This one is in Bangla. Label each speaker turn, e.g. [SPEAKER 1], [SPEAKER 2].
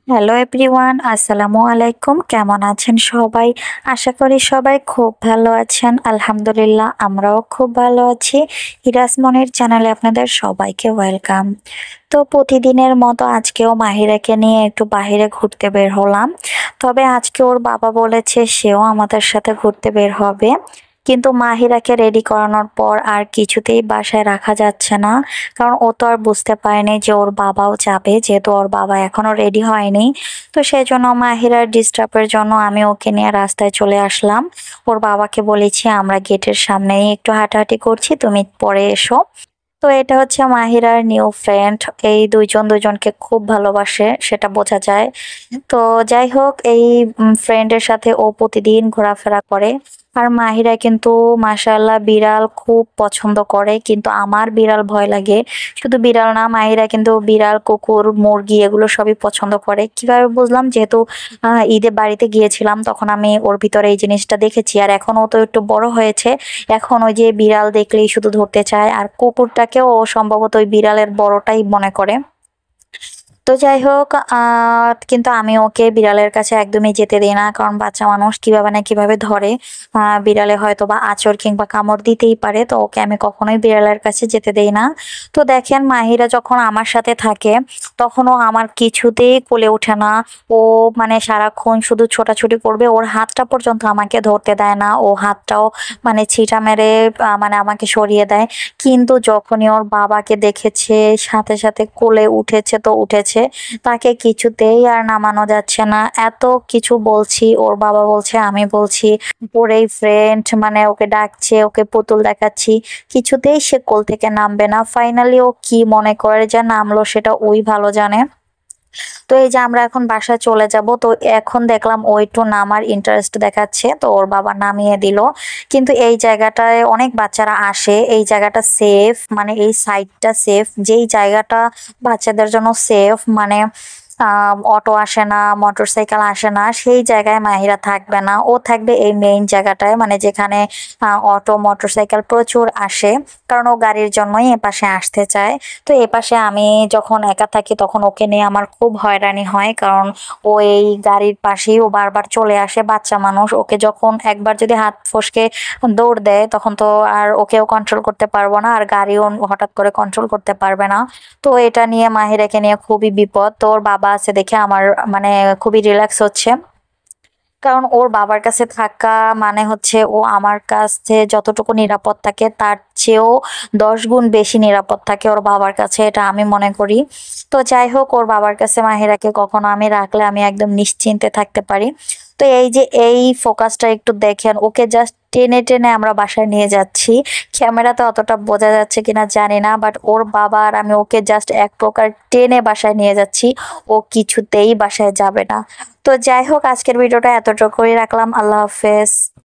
[SPEAKER 1] হ্যালো এভরিওয়ান, আসসালামু আলাইকুম। কেমন আছেন সবাই? আশা করি সবাই খুব ভালো আছেন। আলহামদুলিল্লাহ, আমরাও খুব ভালো আছি। হিরাজ মনির চ্যানেলে আপনাদের সবাইকে ওয়েলকাম। তো প্রতিদিনের মতো আজকেও মাহিরাকে নিয়ে একটু বাইরে ঘুরতে বের হলাম। তবে আজকে ওর বাবা বলেছে সেও আমাদের সাথে ঘুরতে বের হবে। কিন্তু মাহিরাকে রেডি করানোর পর আর কিছুতেই বাসায় রাখা যাচ্ছে না, কারণ ও তো আর বুঝতে পারেনি যে ওর বাবাও যাবে, যেহেতু ওর বাবা এখনো রেডি হয়নি। তো সেই জন্য মাহিরার ডিস্টার্বের জন্য আমি ওকে নিয়ে রাস্তায় চলে আসলাম। ওর বাবাকে বলেছি আমরা গেটের সামনেই একটু হাঁটাহাঁটি করছি, তুমি পরে এসো। তো এটা হচ্ছে মাহিরার নিউ ফ্রেন্ড। এই দুইজন দুইজনকে খুব ভালোবাসে, সেটা বোঝা যায়। তো যাই হোক, এই ফ্রেন্ডের সাথে ও প্রতিদিন ঘোরাফেরা করে। আর মাহিরা কিন্তু মাশাআল্লাহ বিড়াল খুব পছন্দ করে, কিন্তু আমার বিড়াল ভয় লাগে। শুধু বিড়াল না, মাহিরা কিন্তু বিড়াল, কুকুর, মুরগি এগুলো সবই পছন্দ করে। কিভাবে বুঝলাম? যেহেতু ঈদে বাড়িতে গিয়েছিলাম, তখন আমি ওর ভিতরে এই জিনিসটা দেখেছি। আর এখন ও তো একটু বড় হয়েছে, এখন ওই যে বিড়াল দেখলেই শুধু ধরতে চায়। আর কুকুরটাকেও ও সম্ভবত ওই বিড়ালের বড়টাই মনে করে। তো যাই হোক, কিন্তু আমি ওকে বিড়ালের কাছে একদমই যেতে দিই না, কারণ বাচ্চা মানুষ কিভাবে না কিভাবে ধরে। বিড়ালে হয়তো বা আঁচড় কিংবা কামড় দিতেই পারে, তো ওকে আমি কখনোই বিড়ালের কাছে যেতে দেই না। তো দেখেন, মাহিরা যখন আমার সাথে থাকে তখনও আমার কিছুতেই কোলে ওঠে না। ও মানে সারাক্ষণ শুধু ছোটাছুটি করবে, ওর হাতটা পর্যন্ত আমাকে ধরতে দেয় না। ও হাতটাও মানে ছিটা মেরে মানে আমাকে সরিয়ে দেয়। কিন্তু যখনই ওর বাবাকে দেখেছে, সাথে সাথে কোলে উঠেছে তো উঠেছে, তাকে কিছুতেই আর নামানো যাচ্ছে না। এত কিছু বলছি, ওর বাবা বলছে, আমি বলছি, ওর এই ফ্রেন্ড মানে ওকে ডাকছে, ওকে পুতুল দেখাচ্ছি, কিছুতেই সে কোল থেকে নামবে না। ফাইনালি ও কি মনে করে যে নামলো, সেটা ওই ভালো জানে। তো এই যে আমরা এখন বাসায় চলে যাব, তো এখন দেখলাম ও একটু নামার ইন্টারেস্ট দেখাচ্ছে, তো ওর বাবা নামিয়ে দিল। কিন্তু এই জায়গাটায় অনেক বাচ্চারা আসে, এই জায়গাটা সেফ, মানে এই সাইডটা সেফ। যেই জায়গাটা বাচ্চাদের জন্য সেফ, মানে অটো আসে না, মোটরসাইকেল আসে না, সেই জায়গায় মাহিরা থাকবে না। ও থাকবে এই মেইন জায়গাটায়, মানে যেখানে অটো মোটরসাইকেল প্রচুর আসে, কারণ ও গাড়ির জন্যই এপাশে আসতে চায়। তো এপাশে আমি যখন একা থাকি তখন ওকে নিয়ে আমার খুব হয়রানি হয়, কারণ ও এই গাড়ির পাশেই ও বারবার চলে আসে। বাচ্চা মানুষ, ওকে যখন একবার যদি হাত ফসকে দৌড় দেয় তখন তো আর ওকেও কন্ট্রোল করতে পারবো না, আর গাড়িও হঠাৎ করে কন্ট্রোল করতে পারবে না। তো এটা নিয়ে মাহিরাকে নিয়ে খুবই বিপদ। তো ওর বাবা আছে দেখে আমার মানে খুবই রিল্যাক্স হচ্ছে, কারণ ওর বাবার কাছে থাকা মানে হচ্ছে ও আমার কাছে যতটুকু নিরাপদ থাকে তার চেয়েও 10 গুণ বেশি নিরাপদ থাকে ওর বাবার কাছে, এটা আমি মনে করি। তো যাই হোক, ওর বাবার কাছে মাহিরাকে কখনো আমি রাখলে আমি একদম নিশ্চিন্তে থাকতে পারি। তো এই যে এই ফোকাসটা একটু দেখেন, ওকে জাস্ট টেনে টেনে আমরা বাসায় নিয়ে যাচ্ছি। ক্যামেরাতে অতটা বোঝা যাচ্ছে কিনা জানি না, বাট ওর বাবা আর আমি ওকে জাস্ট এক প্রকার টেনে বাসায় নিয়ে যাচ্ছি। ও কিছুতেই বাসায় যাবে না। তো যাই হোক, আজকের ভিডিওটা এতটুকুই রাখলাম। আল্লাহ হাফেজ।